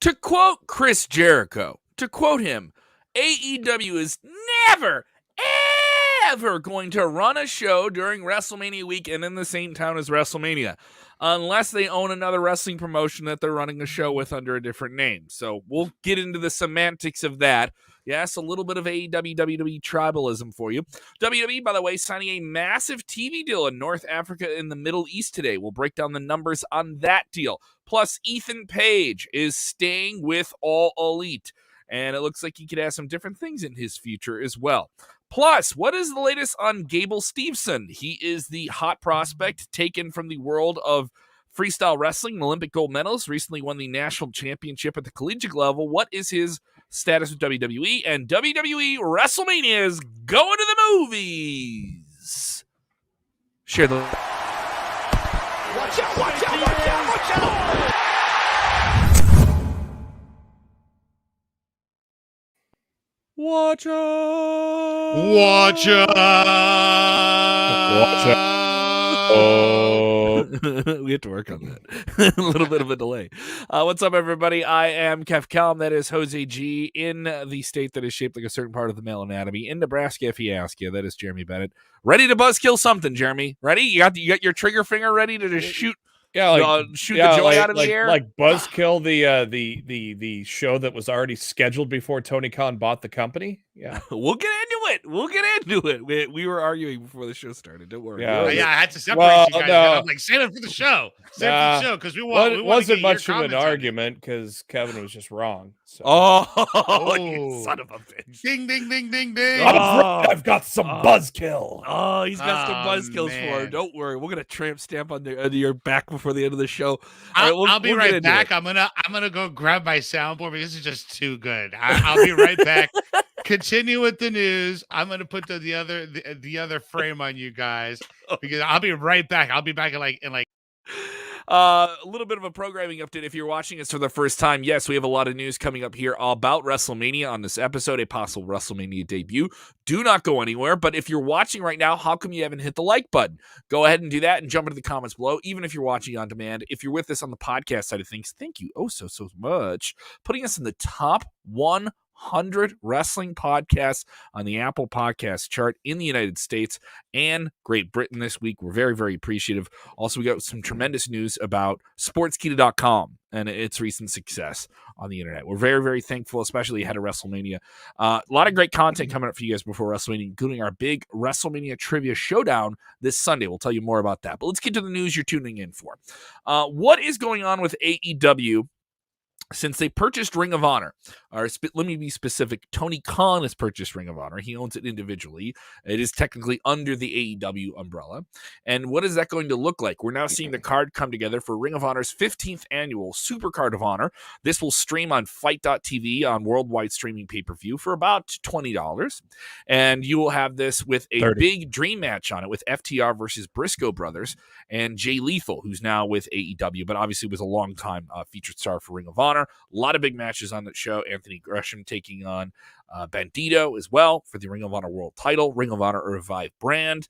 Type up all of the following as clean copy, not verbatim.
To quote Chris Jericho, to quote him, AEW is never, ever going to run a show during WrestleMania weekend in the same town as WrestleMania, unless they own another wrestling promotion that they're running a show with under a different name. So we'll get into the semantics of that. Yes, a little bit of AEW, WWE tribalism for you. WWE, by the way, signing a massive TV deal in North Africa and the Middle East today. We'll break down the numbers on that deal. Plus, Ethan Page is staying with All Elite, and it looks like he could have some different things in his future as well. Plus, what is the latest on Gable Steveson? He is the hot prospect taken from the world of freestyle wrestling, an Olympic gold medalist, recently won the national championship at the collegiate level. What is his status with WWE? And WWE WrestleMania is going to the movies. Share the... Watch out, watch out, watch out, watch out! Watch out! Watch out! Watch out! Oh. We have to work on that. A little bit of a delay. What's up, everybody? I am Kellam. That is Jose G. In the state that is shaped like a certain part of the male anatomy. In Nebraska, if he asks you, that is Jeremy Bennett. Ready to buzzkill something, Jeremy? Ready? You got your trigger finger ready to just shoot? Shoot the joy out of the air, like buzzkill the show that was already scheduled before Tony Khan bought the company. Yeah, we'll get into it. We were arguing before the show started. Don't worry. Yeah, I had to separate you guys. No. I'm like, save it for the show. Save it for the show because we want. It wasn't much of an argument because Kevin was just wrong. So. Oh, you son of a bitch! Ding, ding, ding, ding, ding. I've got some buzzkill. Oh, he's got some buzzkills for him. Don't worry, we're gonna tramp stamp on your back before the end of the show. I'll be right back. I'm gonna go grab my soundboard because this is just too good. I'll be right back. Continue with the news. I'm gonna put the other frame on you guys because I'll be right back. I'll be back in like. A little bit of a programming update. If you're watching us for the first time, yes, we have a lot of news coming up here about WrestleMania on this episode, a possible WrestleMania debut. Do not go anywhere. But if you're watching right now, how come you haven't hit the like button? Go ahead and do that and jump into the comments below. Even if you're watching on demand, if you're with us on the podcast side of things, thank you so much. Putting us in the top 100 wrestling podcasts on the Apple Podcast chart in the United States and Great Britain this week. We're very, very appreciative. Also, we got some tremendous news about Sportskeeda.com and its recent success on the internet. We're very, very thankful, especially ahead of WrestleMania. A lot of great content coming up for you guys before WrestleMania, including our big WrestleMania Trivia Showdown this Sunday. We'll tell you more about that. But let's get to the news you're tuning in for. What is going on with AEW? Since they purchased Ring of Honor, let me be specific, Tony Khan has purchased Ring of Honor. He owns it individually. It is technically under the AEW umbrella. And what is that going to look like? We're now seeing the card come together for Ring of Honor's 15th annual Super Card of Honor. This will stream on Fight.tv on worldwide streaming pay-per-view for about $20. And you will have this with a 30. big dream match on it with FTR versus Briscoe Brothers and Jay Lethal, who's now with AEW, but obviously was a long-time featured star for Ring of Honor. A lot of big matches on that show. Anthony Gresham taking on Bandito as well for the Ring of Honor World title. Ring of Honor Revive brand.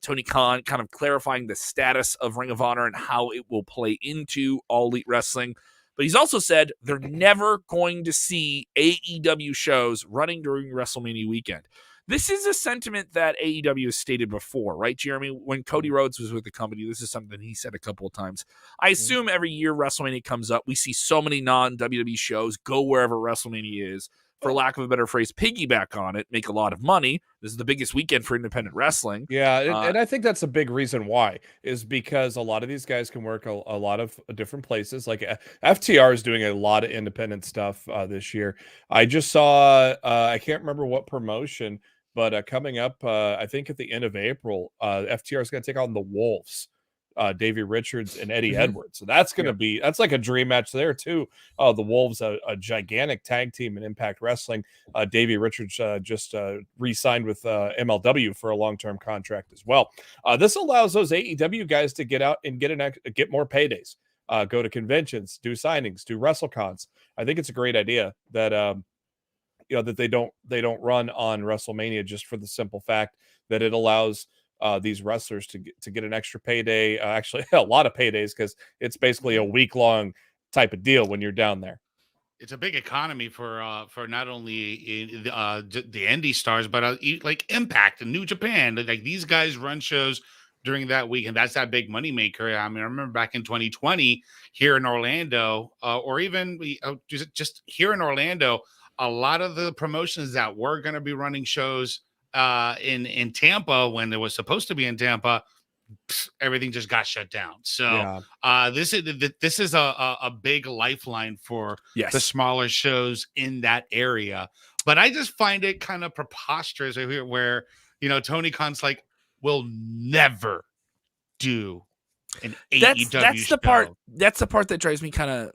Tony Khan kind of clarifying the status of Ring of Honor and how it will play into All Elite Wrestling. But he's also said they're never going to see AEW shows running during WrestleMania weekend. This is a sentiment that AEW has stated before, right, Jeremy? When Cody Rhodes was with the company, this is something he said a couple of times. I assume every year WrestleMania comes up, we see so many non-WWE shows go wherever WrestleMania is, for lack of a better phrase, piggyback on it, make a lot of money. This is the biggest weekend for independent wrestling. Yeah, and I think that's a big reason why, is because a lot of these guys can work a lot of different places. Like FTR is doing a lot of independent stuff this year. I just saw, I can't remember what promotion, but coming up, I think at the end of April, FTR is going to take on the Wolves, Davey Richards and Eddie Edwards. So that's going to be, that's like a dream match there too. The Wolves, a gigantic tag team in Impact Wrestling. Davey Richards just re-signed with MLW for a long-term contract as well. This allows those AEW guys to get out and get more paydays, go to conventions, do signings, do WrestleCons. I think it's a great idea that that they don't run on WrestleMania, just for the simple fact that it allows these wrestlers to get an extra payday, actually a lot of paydays, because it's basically a week-long type of deal when you're down there. it's a big economy for not only the indie stars, but like Impact and New Japan. Like these guys run shows during that week, and that's that big money maker. I mean, I remember back in 2020 here in Orlando, or even just here in Orlando, a lot of the promotions that were going to be running shows in Tampa when it was supposed to be in Tampa, everything just got shut down. So this is a big lifeline for the smaller shows in that area. But I just find it kind of preposterous where Tony Khan's like, we'll never do an AEW that's show. That's the part that drives me kind of.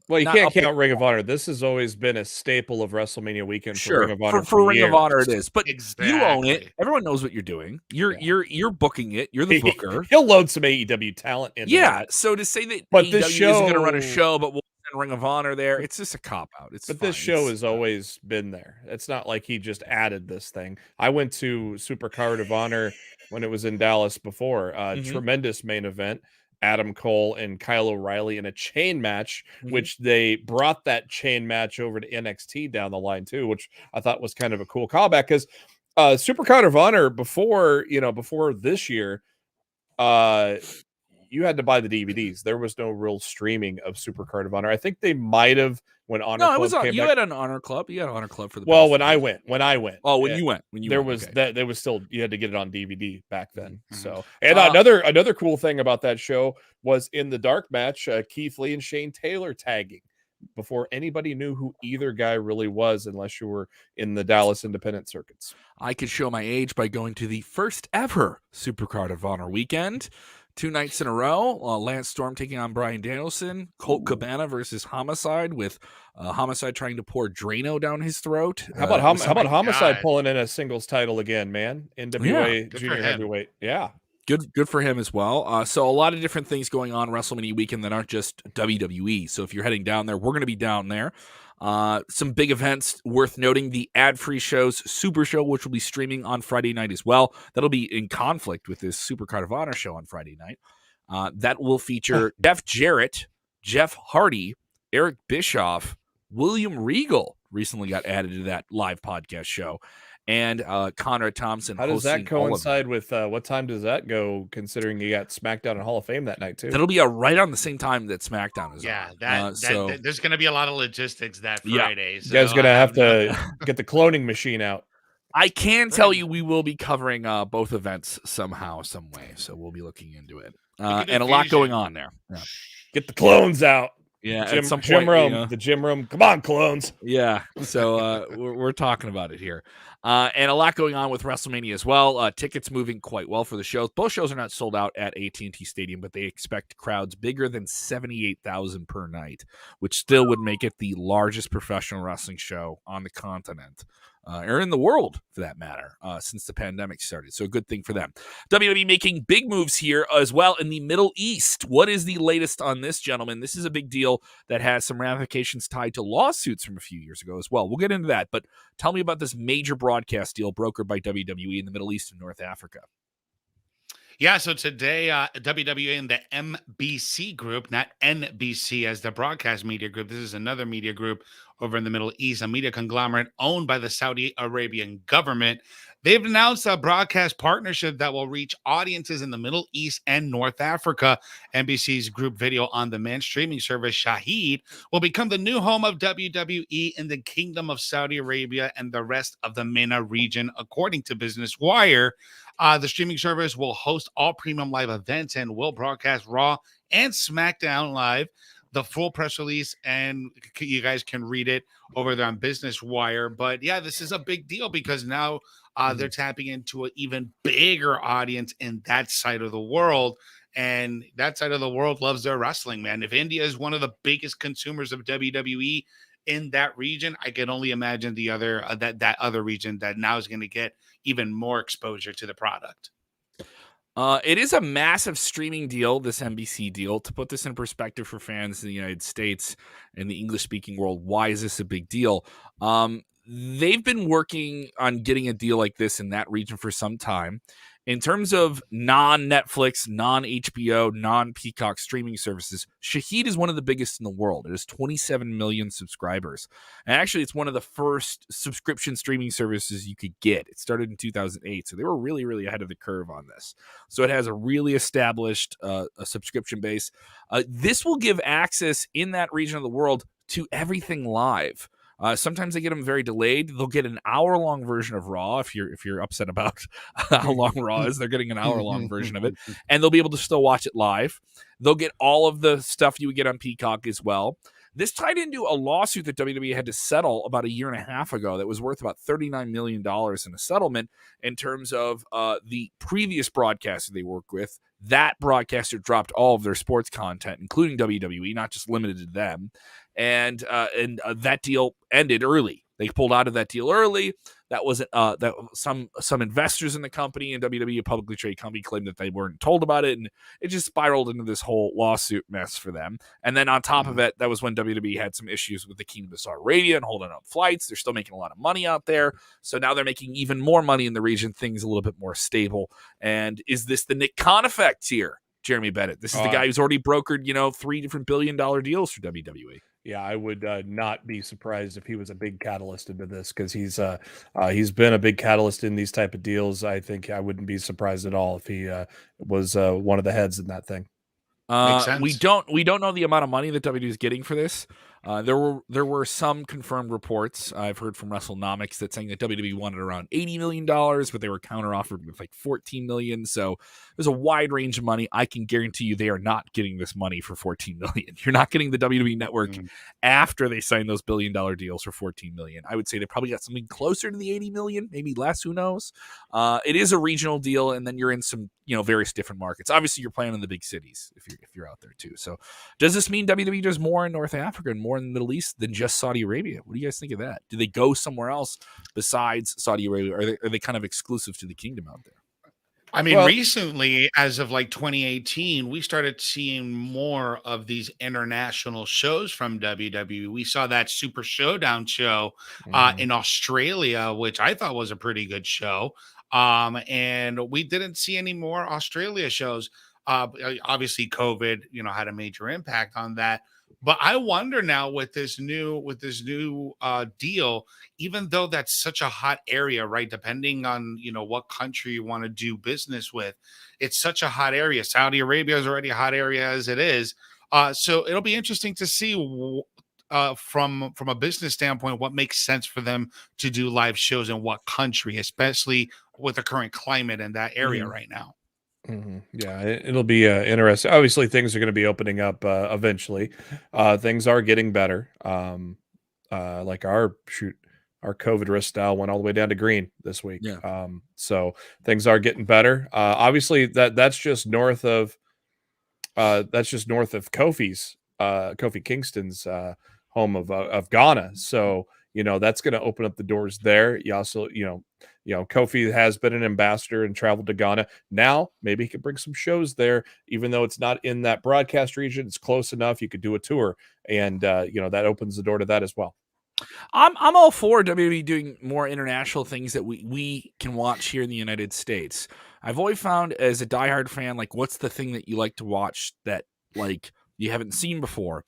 Well, you can't count Ring of Honor. This has always been a staple of WrestleMania weekend for Ring of Honor. For Ring of Honor, it is. But exactly. You own it. Everyone knows what you're doing. You're booking it. You're the booker. He'll load some AEW talent in. So to say that but AEW this show isn't going to run a show, but we'll send Ring of Honor there, it's just a cop out. This show has always been there. It's not like he just added this thing. I went to Supercard of Honor when it was in Dallas before. Tremendous main event. Adam Cole and Kyle O'Reilly in a chain match, which they brought that chain match over to NXT down the line too, which I thought was kind of a cool callback because Supercard of Honor before this year, you had to buy the DVDs. There was no real streaming of Supercard of Honor. I think they might have when Honor Club came you back. had an Honor Club. You had an Honor Club for the when I went. Oh, when you went. There was still you had to get it on DVD back then. So and another cool thing about that show was in the dark match, Keith Lee and Shane Taylor tagging before anybody knew who either guy really was, unless you were in the Dallas independent circuits. I could show my age by going to the first ever Supercard of Honor weekend. 2 nights in a row, Lance Storm taking on Bryan Danielson, Colt Cabana versus Homicide, with Homicide trying to pour Drano down his throat. How about Homicide pulling in a singles title again, man? NWA Junior Heavyweight. Yeah. Good for him as well. So a lot of different things going on WrestleMania weekend that aren't just WWE. So if you're heading down there, we're going to be down there. Some big events worth noting: the ad-free shows Super Show, which will be streaming on Friday night as well. That'll be in conflict with this Supercard of Honor show on Friday night. That will feature Jeff Jarrett, Jeff Hardy, Eric Bischoff, William Regal recently got added to that live podcast show, and Conrad Thompson. How does that coincide with what time does that go, considering you got SmackDown and Hall of Fame that night too? That'll be right on the same time that SmackDown is on. So there's going to be a lot of logistics that Friday. So you guys going to have to get the cloning machine out. I can tell you we will be covering both events somehow, some way. So we'll be looking into it. And a lot going on there. Yeah. Get the clones out. Yeah, at some point, the gym room. Come on, clones. Yeah, so we're talking about it here. And a lot going on with WrestleMania as well. Tickets moving quite well for the shows. Both shows are not sold out at AT&T Stadium, but they expect crowds bigger than 78,000 per night, which still would make it the largest professional wrestling show on the continent. Or in the world, for that matter, since the pandemic started. So a good thing for them. WWE making big moves here as well in the Middle East. What is the latest on this, gentlemen? This is a big deal that has some ramifications tied to lawsuits from a few years ago as well. We'll get into that, but tell me about this major broadcast deal brokered by WWE in the Middle East and North Africa. Yeah, so today, WWE and the MBC group, not NBC as the broadcast media group. This is another media group over in the Middle East, a media conglomerate owned by the Saudi Arabian government. They've announced a broadcast partnership that will reach audiences in the Middle East and North Africa. NBC's group video on demand streaming service Shahid will become the new home of WWE in the Kingdom of Saudi Arabia and the rest of the MENA region, according to Business Wire. The streaming service will host all premium live events and will broadcast Raw and SmackDown live. The full press release, and you guys can read it over there on Business Wire. But yeah, this is a big deal because now they're tapping into an even bigger audience in that side of the world. And that side of the world loves their wrestling, man. If India is one of the biggest consumers of WWE in that region, I can only imagine the other that other region that now is going to get even more exposure to the product. It is a massive streaming deal, this NBC deal. To put this in perspective for fans in the United States and the English-speaking world, why is this a big deal? They've been working on getting a deal like this in that region for some time. In terms of non-Netflix, non-HBO, non-Peacock streaming services, Shahid is one of the biggest in the world. It has 27 million subscribers. And actually, it's one of the first subscription streaming services you could get. It started in 2008, so they were really, really ahead of the curve on this. So it has a really established a subscription base. This will give access in that region of the world to everything live. Sometimes they get them very delayed. They'll get an hour-long version of Raw. If you're upset about how long Raw is, they're getting an hour-long version of it, and they'll be able to still watch it live. They'll get all of the stuff you would get on Peacock as well. This tied into a lawsuit that WWE had to settle about a year and a half ago that was worth about $39 million in a settlement in terms of the previous broadcaster they work with. That broadcaster dropped all of their sports content, including WWE, not just limited to them. And that deal ended early. They pulled out of that deal early. That wasn't that some investors in the company and WWE, a publicly traded company, claimed that they weren't told about it, and it just spiraled into this whole lawsuit mess for them. And then on top of it, that was when WWE had some issues with the Kingdom of Saudi Arabia and holding up flights. They're still making a lot of money out there, so now they're making even more money in the region. Things a little bit more stable. And is this the Nick Khan effect here, Jeremy Bennett? This is the guy who's already brokered 3 different billion-dollar deals for WWE. Yeah, I would not be surprised if he was a big catalyst into this, because he's been a big catalyst in these type of deals. I think I wouldn't be surprised at all if he was one of the heads in that thing. Makes sense. We don't know the amount of money that WWE is getting for this. There were some confirmed reports I've heard from WrestleNomics that saying that WWE wanted around $80 million, but they were counter-offered with like $14 million. So there's a wide range of money. I can guarantee you they are not getting this money for $14 million. You're not getting the WWE network after they sign those billion-dollar deals for $14 million. I would say they probably got something closer to the $80 million, maybe less. Who knows? It is a regional deal, and then you're in some various different markets. Obviously, you're playing in the big cities if you're out there too. So does this mean WWE does more in North Africa and more in the Middle East than just Saudi Arabia? What do you guys think of that? Do they go somewhere else besides Saudi Arabia? Or are they kind of exclusive to the kingdom out there? I mean, recently, as of like 2018, we started seeing more of these international shows from WWE. We saw that Super Showdown show in Australia, which I thought was a pretty good show. And we didn't see any more Australia shows. Obviously, COVID, had a major impact on that. But I wonder now with this new deal, even though that's such a hot area, right? Depending on what country you want to do business with, it's such a hot area. Saudi Arabia is already a hot area as it is. So it'll be interesting to see from a business standpoint what makes sense for them to do live shows in what country, especially with the current climate in that area right now. Yeah, it'll be interesting. Obviously, things are going to be opening up eventually. Things are getting better. Like our COVID risk dial went all the way down to green this week. Yeah. So things are getting better. Obviously, that's just north of Kofi's Kofi Kingston's home of Ghana. So that's going to open up the doors there. You also Kofi has been an ambassador and traveled to Ghana. Now maybe he could bring some shows there, even though it's not in that broadcast region. It's close enough. You could do a tour, and that opens the door to that as well. I'm all for WWE doing more international things that we can watch here in the United States. I've always found, as a diehard fan, like, what's the thing that you like to watch that like you haven't seen before?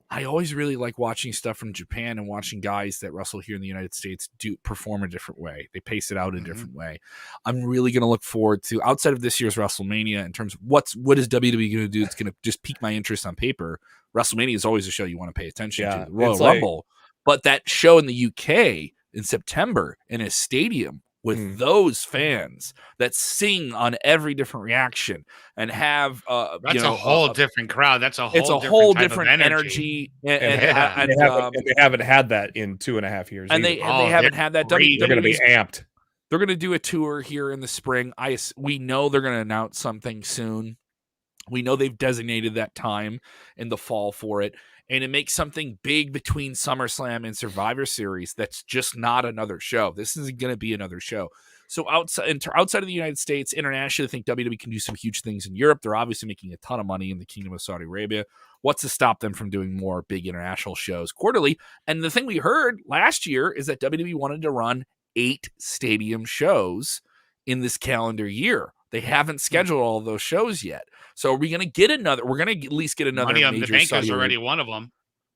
I always really like watching stuff from Japan and watching guys that wrestle here in the United States perform a different way. They pace it out a different way. I'm really going to look forward to, outside of this year's WrestleMania, in terms of what is WWE going to do? It's going to just pique my interest on paper. WrestleMania is always a show you want to pay attention to. The Royal Rumble. But that show in the UK in September in a stadium with those fans that sing on every different reaction and have that's a whole different crowd. That's a whole different energy. And they haven't had that in 2.5 years. And they haven't had that. They're going to be amped. They're going to do a tour here in the spring. We know they're going to announce something soon. We know they've designated that time in the fall for it. And it makes something big between SummerSlam and Survivor Series that's just not another show. This isn't going to be another show. So outside of the United States, internationally, I think WWE can do some huge things in Europe. They're obviously making a ton of money in the Kingdom of Saudi Arabia. What's to stop them from doing more big international shows quarterly? And the thing we heard last year is that WWE wanted to run 8 stadium shows in this calendar year. They haven't scheduled all of those shows yet. So are we going to get another? We're going to at least get another Money on the major Bank Saudi is already Arabia. one of them.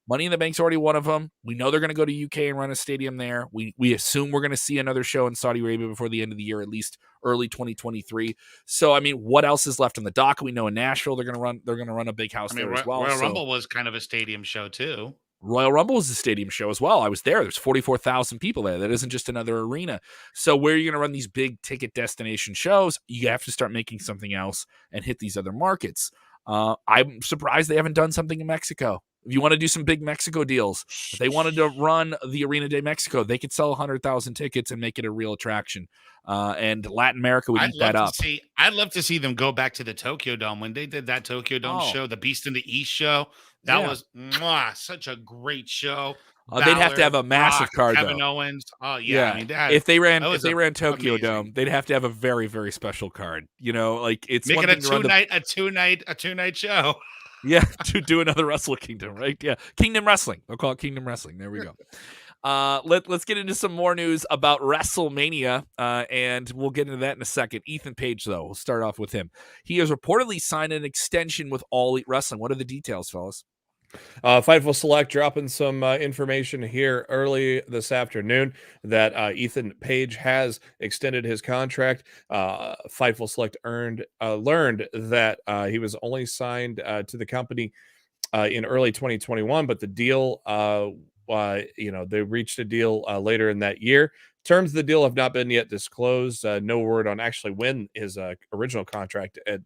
Money in the Bank's already one of them. We know they're going to go to UK and run a stadium there. We assume we're going to see another show in Saudi Arabia before the end of the year, at least early 2023. So I mean, what else is left on the dock? We know in Nashville they're going to run a big house there as well. Royal Rumble was kind of a stadium show too. Royal Rumble was a stadium show as well. I was there. There's 44,000 people there. That isn't just another arena. So where are you going to run these big ticket destination shows? You have to start making something else and hit these other markets. I'm surprised they haven't done something in Mexico. If you want to do some big Mexico deals, if they wanted to run the Arena de Mexico, they could sell 100,000 tickets and make it a real attraction. And Latin America would eat that up. I'd love to see them go back to the Tokyo Dome. When they did that Tokyo Dome show, the Beast in the East show, that was such a great show. They'd have to have a massive card, Kevin though. Owens. Oh yeah. I mean, if they ran Tokyo amazing. Dome, they'd have to have a very, very special card. You know, like it's make one it thing a two night show. Yeah, to do another Wrestle Kingdom, right? Yeah, Kingdom Wrestling. They'll call it Kingdom Wrestling. There we go. Let's get into some more news about WrestleMania, and we'll get into that in a second. Ethan Page, though, we'll start off with him. He has reportedly signed an extension with All Elite Wrestling. What are the details, fellas? Fightful Select dropping some information here early this afternoon that Ethan Page has extended his contract. Fightful Select learned that he was only signed to the company in early 2021, but the deal, they reached a deal later in that year. Terms of the deal have not been yet disclosed. No word on actually when his original contract had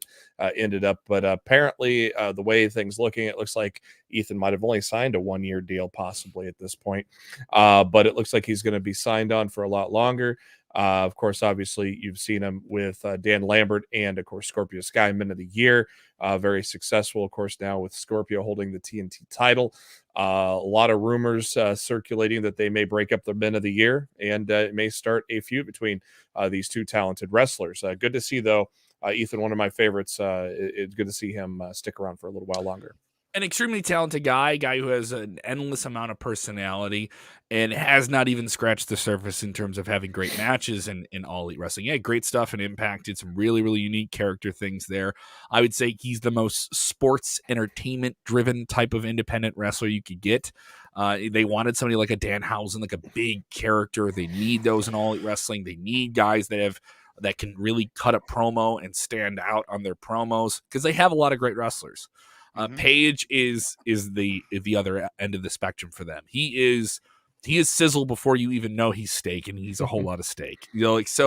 ended up. But apparently, the way things looking, it looks like Ethan might have only signed a 1-year deal possibly at this point. But it looks like he's going to be signed on for a lot longer. Of course, obviously, you've seen him with Dan Lambert and, of course, Scorpio Sky Men of the Year. Very successful, of course, now with Scorpio holding the TNT title. A lot of rumors circulating that they may break up the Men of the Year, and it may start a feud between these two talented wrestlers. Good to see, though, Ethan, one of my favorites. It's good to see him stick around for a little while longer. An extremely talented guy who has an endless amount of personality and has not even scratched the surface in terms of having great matches in All Elite Wrestling. Yeah, great stuff and impacted some really, really unique character things there. I would say he's the most sports entertainment driven type of independent wrestler you could get. They wanted somebody like a Danhausen, like a big character. They need those in All Elite Wrestling. They need guys that can really cut a promo and stand out on their promos because they have a lot of great wrestlers. Page is the other end of the spectrum for them. He is sizzle before you even know he's steak, and he's a whole lot of steak. Yes.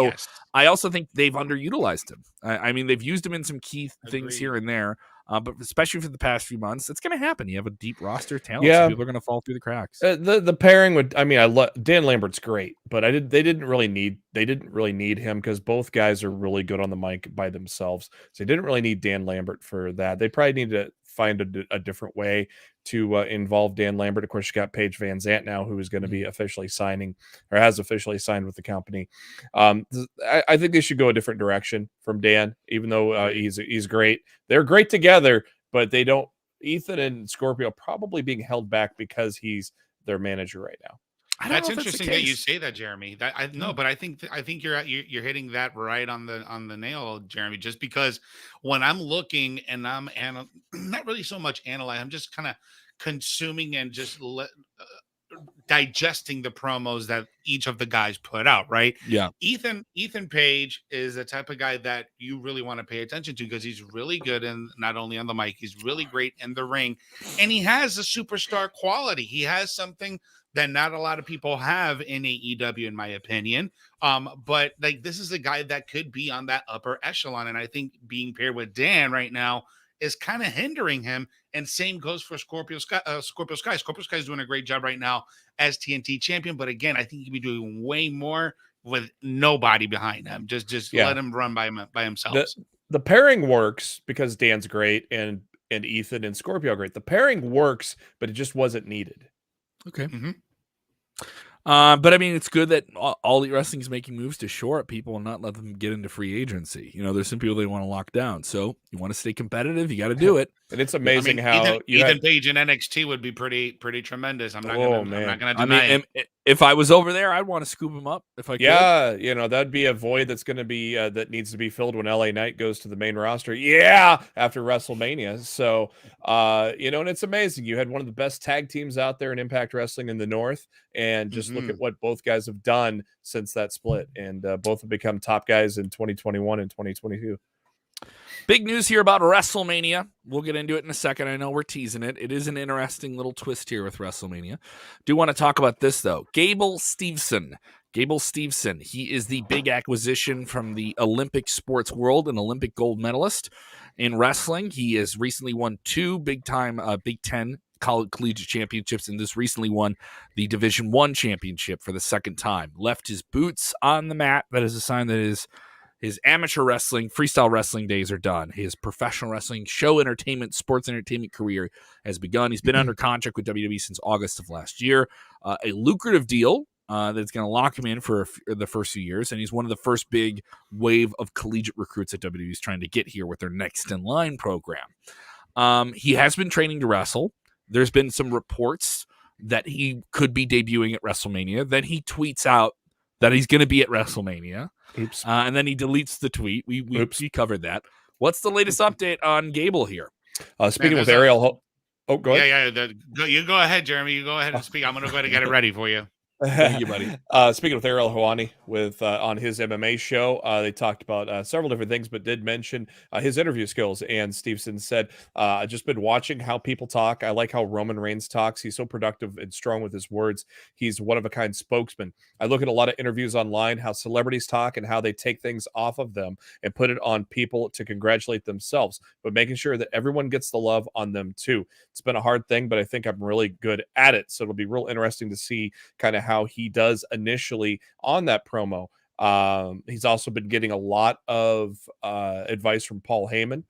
I also think they've underutilized him. I mean, they've used him in some key things here and there, but especially for the past few months, it's going to happen. You have a deep roster of talent, so people are going to fall through the cracks. The pairing would, I mean, Dan Lambert's great, but they didn't really need him because both guys are really good on the mic by themselves. So they didn't really need Dan Lambert for that. They probably need to find a different way to involve Dan Lambert. Of course, you got Paige Van Zant now, who is going to be officially signing or has officially signed with the company. I think they should go a different direction from Dan, even though he's great. They're great together, but they don't. Ethan and Scorpio probably being held back because he's their manager right now. That's interesting that you say that, Jeremy. But I think you're hitting that right on the nail, Jeremy. Just because when I'm looking and I'm not really so much analyzing, I'm just kind of consuming and just digesting the promos that each of the guys put out. Right? Yeah. Ethan Page is the type of guy that you really want to pay attention to because he's really good and not only on the mic, he's really great in the ring, and he has a superstar quality. He has something that not a lot of people have in AEW, in my opinion. But like this is a guy that could be on that upper echelon. And I think being paired with Dan right now is kind of hindering him. And same goes for Scorpio Sky. Scorpio Sky is doing a great job right now as TNT champion. But again, I think he could be doing way more with nobody behind him. Just let him run by himself. The pairing works because Dan's great and Ethan and Scorpio are great. The pairing works, but it just wasn't needed. Okay. But I mean, it's good that All Elite Wrestling is making moves to shore up people and not let them get into free agency. There's some people they want to lock down. So you want to stay competitive, you got to do it. And it's amazing how Ethan Page in NXT would be pretty tremendous. I'm not gonna deny it. If I was over there, I'd want to scoop him up if I could. Yeah, that'd be a void that's going to be that needs to be filled when LA Knight goes to the main roster. Yeah, after WrestleMania. So, and it's amazing. You had one of the best tag teams out there in Impact Wrestling in the North, and just look at what both guys have done since that split, and both have become top guys in 2021 and 2022. Big news here about WrestleMania. We'll get into it in a second. I know we're teasing it. It is an interesting little twist here with WrestleMania. Do want to talk about this, though. Gable Steveson. He is the big acquisition from the Olympic sports world, an Olympic gold medalist in wrestling. He has recently won 2 big-time Big Ten collegiate championships, and just recently won the Division I championship for the second time. Left his boots on the mat. That is a sign that his amateur wrestling, freestyle wrestling days are done. His professional wrestling, show entertainment, sports entertainment career has begun. He's been under contract with WWE since August of last year. A lucrative deal that's going to lock him in for the first few years, and he's one of the first big wave of collegiate recruits that WWE is trying to get here with their Next in Line program. He has been training to wrestle. There's been some reports that he could be debuting at WrestleMania. Then he tweets out that he's going to be at WrestleMania. Oops. And then he deletes the tweet. We covered that. What's the latest update on Gable here? Speaking with Ariel. Go ahead. Yeah. You go ahead, Jeremy. You go ahead and speak. I'm going to go ahead and get it ready for you. Thank you, buddy. Speaking with Ariel Helwani on his MMA show, they talked about several different things, but did mention his interview skills. And Steveson said, "I've just been watching how people talk. I like how Roman Reigns talks. He's so productive and strong with his words. He's one of a kind spokesman. I look at a lot of interviews online, how celebrities talk and how they take things off of them and put it on people to congratulate themselves, but making sure that everyone gets the love on them too. It's been a hard thing, but I think I'm really good at it. So it'll be real interesting to see kind of how he does initially on that promo. He's also been getting a lot of advice from Paul Heyman,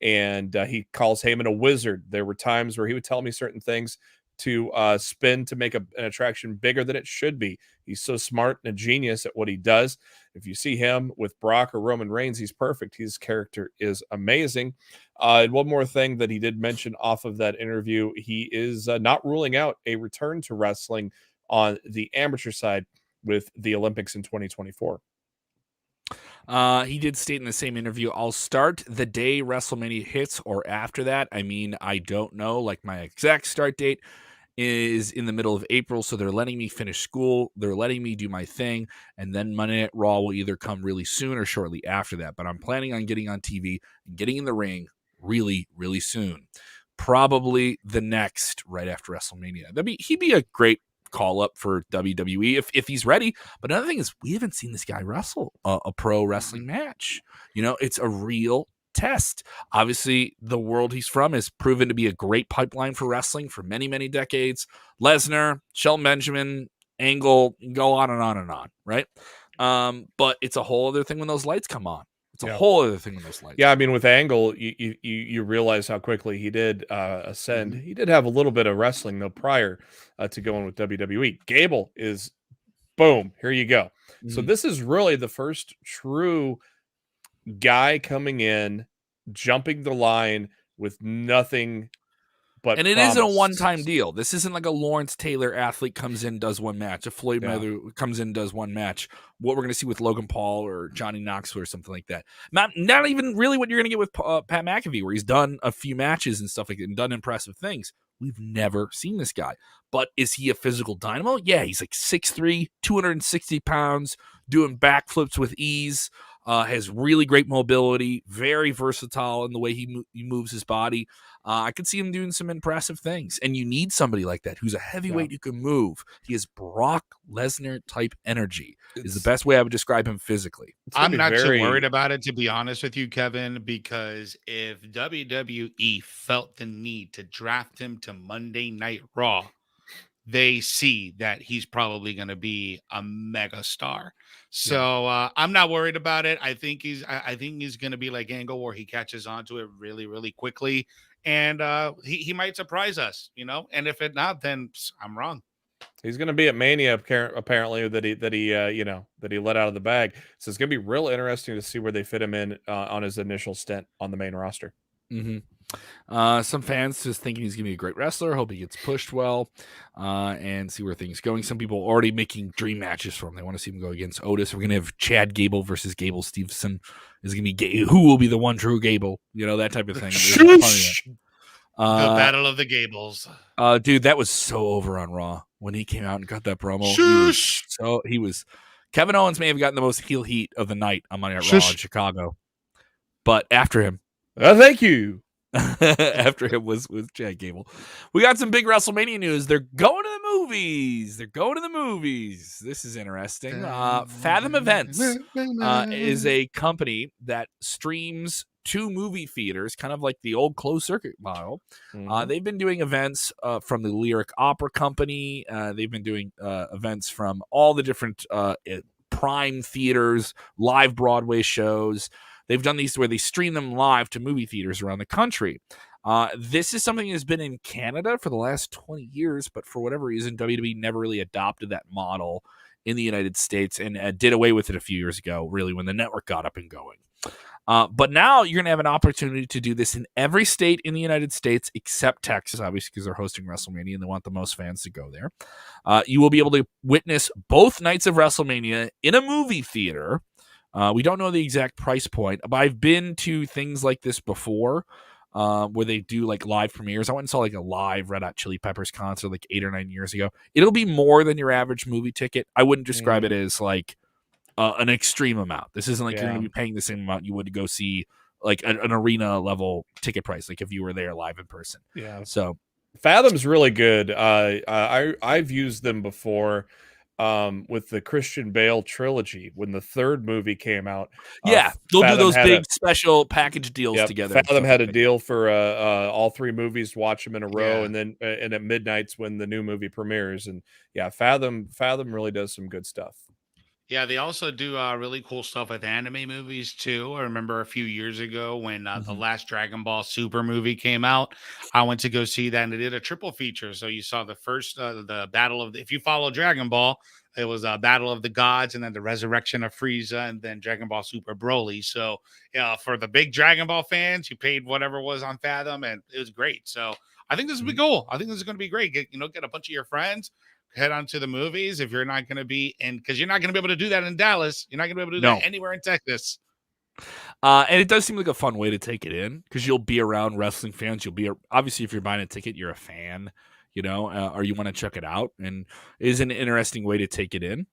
and he calls Heyman a wizard. There were times where he would tell me certain things to spin to make an attraction bigger than it should be. He's so smart and a genius at what he does. If you see him with Brock or Roman Reigns, he's perfect. His character is amazing. And one more thing that he did mention off of that interview, he is not ruling out a return to wrestling on the amateur side with the Olympics in 2024. He did state in the same interview, I'll start the day WrestleMania hits or after that. I mean, I don't know. Like, my exact start date is in the middle of April, so they're letting me finish school. They're letting me do my thing, and then Monday Night Raw will either come really soon or shortly after that. But I'm planning on getting on TV and getting in the ring really, really soon. Probably the next right after WrestleMania. He'd be a great call up for WWE if he's ready. But another thing is, we haven't seen this guy wrestle a pro wrestling match. It's a real test. Obviously, the world he's from has proven to be a great pipeline for wrestling for many, many decades. Lesnar, Shelton Benjamin, Angle, go on and on and on, right? But it's a whole other thing when those lights come on. It's a whole other thing in this light. Yeah, I mean, with Angle, you realize how quickly he did ascend. He did have a little bit of wrestling, though, prior to going with WWE. Gable is, boom, here you go. So this is really the first true guy coming in, jumping the line with nothing but and it promise. Isn't a one-time deal. This isn't like a Lawrence Taylor athlete comes in, does one match. A Floyd Mayweather comes in, does one match. What we're going to see with Logan Paul or Johnny Knoxville or something like that. Not even really what you're going to get with Pat McAfee, where he's done a few matches and stuff like that and done impressive things. We've never seen this guy. But is he a physical dynamo? Yeah, he's like 6'3", 260 pounds, doing backflips with ease. Has really great mobility, very versatile in the way he moves his body. I could see him doing some impressive things. And you need somebody like that who's a heavyweight who can move. He has Brock Lesnar type energy is the best way I would describe him physically. I'm not too worried about it, to be honest with you, Kevin, because if WWE felt the need to draft him to Monday Night Raw, they see that he's probably going to be a mega star. So I'm not worried about it. I think he's going to be like Angle, where he catches on to it really, really quickly. And he might surprise us, and if it not, then I'm wrong. He's going to be at Mania, apparently, that he let out of the bag. So it's going to be real interesting to see where they fit him in on his initial stint on the main roster. Mm-hmm. Some fans just thinking he's going to be a great wrestler. Hope he gets pushed well and see where things going. Some people already making dream matches for him. They want to see him go against Otis. We're going to have Chad Gable versus Gable Steveson. Is going to be who will be the one true Gable? That type of thing. The Battle of the Gables. Dude, that was so over on Raw when he came out and got that promo. He was. Kevin Owens may have gotten the most heel heat of the night on Monday Night Raw in Chicago, but after him, thank you. After him was Chad Gable. We got some big WrestleMania news. They're going to the movies. This is interesting. Fathom Events is a company that streams to movie theaters, kind of like the old closed circuit model. They've been doing events from the Lyric Opera Company. They've been doing events from all the different Prime theaters, live Broadway shows. They've done these where they stream them live to movie theaters around the country. This is something that's been in Canada for the last 20 years, but for whatever reason, WWE never really adopted that model in the United States and did away with it a few years ago, really, when the network got up and going. But now you're going to have an opportunity to do this in every state in the United States except Texas, obviously, because they're hosting WrestleMania and they want the most fans to go there. You will be able to witness both nights of WrestleMania in a movie theater. We don't know the exact price point, but I've been to things like this before where they do like live premieres. I went and saw like a live Red Hot Chili Peppers concert like 8 or 9 years ago. It'll be more than your average movie ticket. I wouldn't describe it as like an extreme amount. This isn't like you're going to be paying the same amount you would to go see like an arena level ticket price, like if you were there live in person. Yeah. So Fathom's really good. I've used them before. With the Christian Bale trilogy, when the third movie came out. They'll do those big special package deals together. Fathom had a deal for all three movies, watch them in a row, and then and at midnights when the new movie premieres. And Fathom really does some good stuff. Yeah, they also do really cool stuff with anime movies too. I remember a few years ago when the last Dragon Ball Super movie came out, I went to go see that, and they did a triple feature. So you saw the first, the Battle of, if you follow Dragon Ball, it was a Battle of the Gods, and then the Resurrection of Frieza, and then Dragon Ball Super Broly. So for the big Dragon Ball fans, you paid whatever was on Fathom, and it was great. So I think this will be cool. I think this is going to be great. Get a bunch of your friends. Head on to the movies if you're not going to be in, because you're not going to be able to do that in Dallas. You're not going to be able to do that anywhere in Texas. And it does seem like a fun way to take it in because you'll be around wrestling fans. You'll be obviously if you're buying a ticket, you're a fan, or you want to check it out, and it is an interesting way to take it in.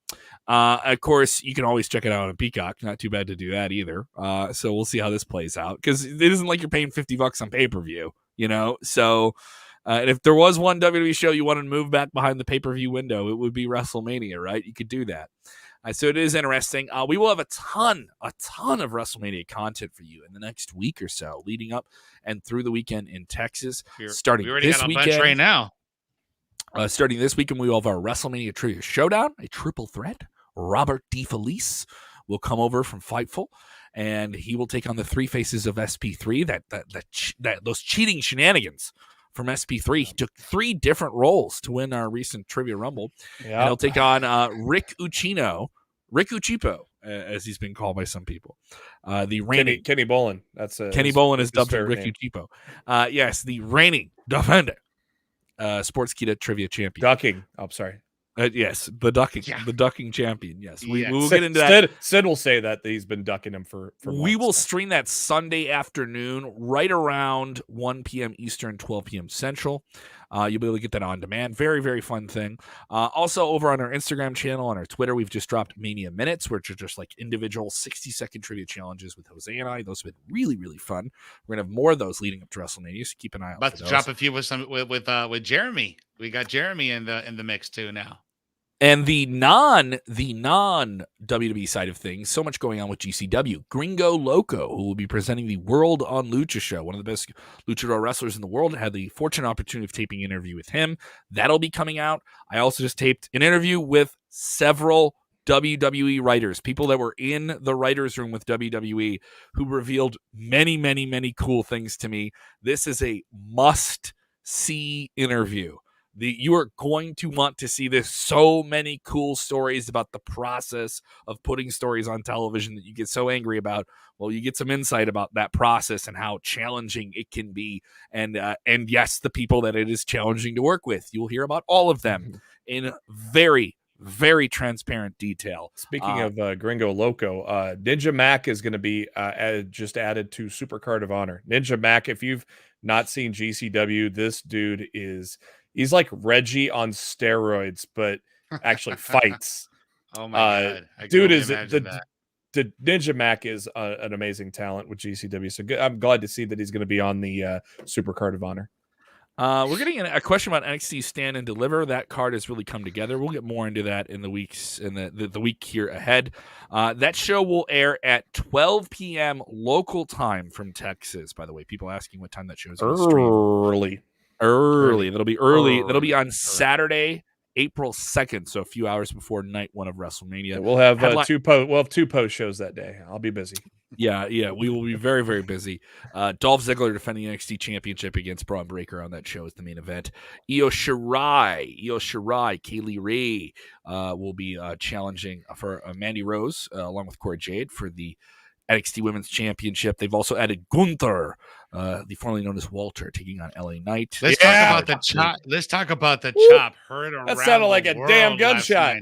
Of course, you can always check it out on Peacock. Not too bad to do that either. So we'll see how this plays out because it isn't like you're paying $50 on pay-per-view, So. And if there was one WWE show you wanted to move back behind the pay-per-view window, it would be WrestleMania, right? You could do that. So it is interesting. We will have a ton of WrestleMania content for you in the next week or so, leading up and through the weekend in Texas. Starting this weekend right now. Starting this weekend, we will have our WrestleMania Trivia Showdown, a triple threat. Robert DeFelice will come over from Fightful, and he will take on the three faces of SP3. Those cheating shenanigans. From SP3, he took 3 different roles to win our recent Trivia Rumble. And he'll take on Rick Uccipo, as he's been called by some people. The reigning Kenny Bolin. Kenny Bolin is dubbed Rick Uccipo. Yes, the reigning defending Sportskeeda trivia champion. Ducking. Oh, sorry. Yes, the ducking champion. Yes, we will get into that. Sid will say that he's been ducking him for months. We will stream that Sunday afternoon, right around 1 p.m. Eastern, 12 p.m. Central. You'll be able to get that on demand. Very, very fun thing. Also, over on our Instagram channel and our Twitter, we've just dropped Mania Minutes, which are just like individual 60-second trivia challenges with Jose and I. Those have been really, really fun. We're gonna have more of those leading up to WrestleMania, so keep an eye out. About to drop a few with Jeremy. We got Jeremy in the mix too now. And the non WWE side of things, so much going on with GCW. Gringo Loco, who will be presenting the World on Lucha show, one of the best luchador wrestlers in the world. I had the fortunate opportunity of taping an interview with him. That'll be coming out. I also just taped an interview with several WWE writers, people that were in the writers' room with WWE, who revealed many, many, many cool things to me. This is a must-see interview. You are going to want to see this. So many cool stories about the process of putting stories on television that you get so angry about. Well, you get some insight about that process and how challenging it can be. And yes, the people that it is challenging to work with. You'll hear about all of them in very, very transparent detail. Speaking of Gringo Loco, Ninja Mac is going to be just added to Supercard of Honor. Ninja Mac, if you've not seen GCW, this dude he's like Reggie on steroids, but actually fights. Oh my God. Dude is the Ninja Mac is an amazing talent with GCW. So good. I'm glad to see that he's going to be on the Supercard of Honor. We're getting a question about NXT Stand and Deliver. That card has really come together. We'll get more into that in the weeks in the week here ahead. That show will air at 12 p.m. local time from Texas. By the way, people asking what time that show is going to stream. Early. That'll be early. That'll be on Saturday, April 2nd, so a few hours before night one of WrestleMania. Yeah, we'll have two post shows that day. I'll be busy. Yeah, we will be very, very busy. Dolph Ziggler defending the NXT Championship against Braun Breaker on that show is the main event. Io Shirai, Kaylee Ray will be challenging for Mandy Rose along with Cora Jade for the NXT Women's Championship. They've also added Gunther, the formerly known as Walter, taking on LA Knight. Let's talk about the chop. Let's talk about the chop. Heard around that sounded like a damn gunshot.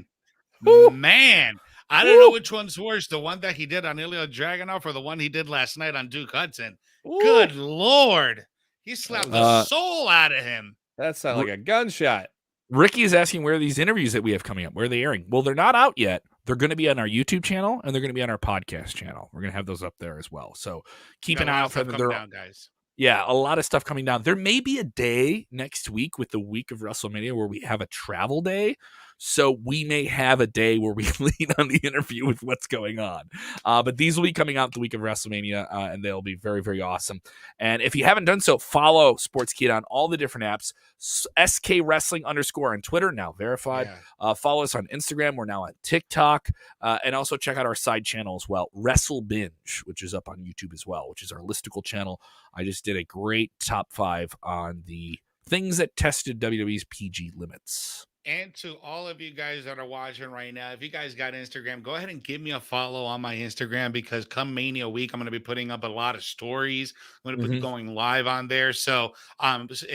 Man, I don't know which one's worse, the one that he did on Ilya Dragunov or the one he did last night on Duke Hudson. Good Lord. He slapped the soul out of him. That sounded like a gunshot. Ricky is asking where are these interviews that we have coming up, where are they airing? Well, they're not out yet. They're going to be on our YouTube channel, and they're going to be on our podcast channel. We're going to have those up there as well. So keep an eye out for them. Guys. Yeah, a lot of stuff coming down. There may be a day next week with the week of WrestleMania where we have a travel day. So we may have a day where we lean on the interview with what's going on. But these will be coming out the week of WrestleMania, and they'll be very, very awesome. And if you haven't done so, follow Sportskeeda on all the different apps. SK Wrestling _ on Twitter, now verified. Yeah. Follow us on Instagram. We're now on TikTok. And also check out our side channel as well, Wrestle Binge, which is up on YouTube as well, which is our listicle channel. I just did a great top 5 on the things that tested WWE's PG limits. And to all of you guys that are watching right now, if you guys got Instagram, go ahead and give me a follow on my Instagram, because come Mania week, I'm going to be putting up a lot of stories. I'm going to be going live on there. So this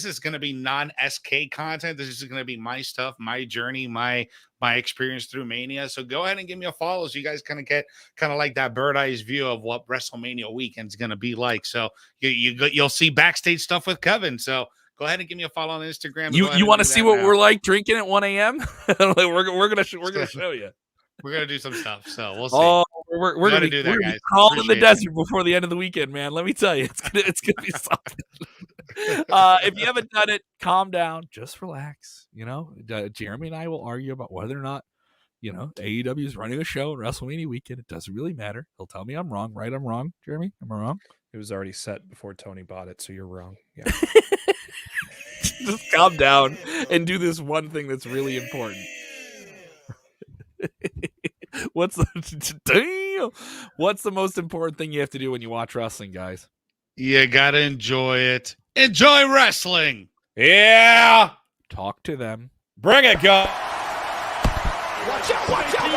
is going to be non-SK content. This is going to be my stuff, my journey, my experience through Mania. So go ahead and give me a follow so you guys kind of get like that bird's eye view of what WrestleMania weekend's going to be like. So you'll see backstage stuff with Kevin. So go ahead and give me a follow on Instagram. You want to see what we're like drinking at 1 a.m.? we're gonna show you. We're gonna do some stuff, so we'll see. Oh, we're gonna do that, guys. Crawl in the desert before the end of the weekend, man. Let me tell you, it's gonna be something. If you haven't done it, calm down, just relax. Jeremy and I will argue about whether or not AEW is running a show on WrestleMania weekend. It doesn't really matter. He'll tell me I'm wrong. Right? I'm wrong. Jeremy, am I wrong? It was already set before Tony bought it, so you're wrong. Yeah. Just calm down and do this one thing that's really important. What's the most important thing you have to do when you watch wrestling, guys? You gotta enjoy it. Enjoy wrestling. Yeah. Talk to them. Bring it, go. Watch out, watch out,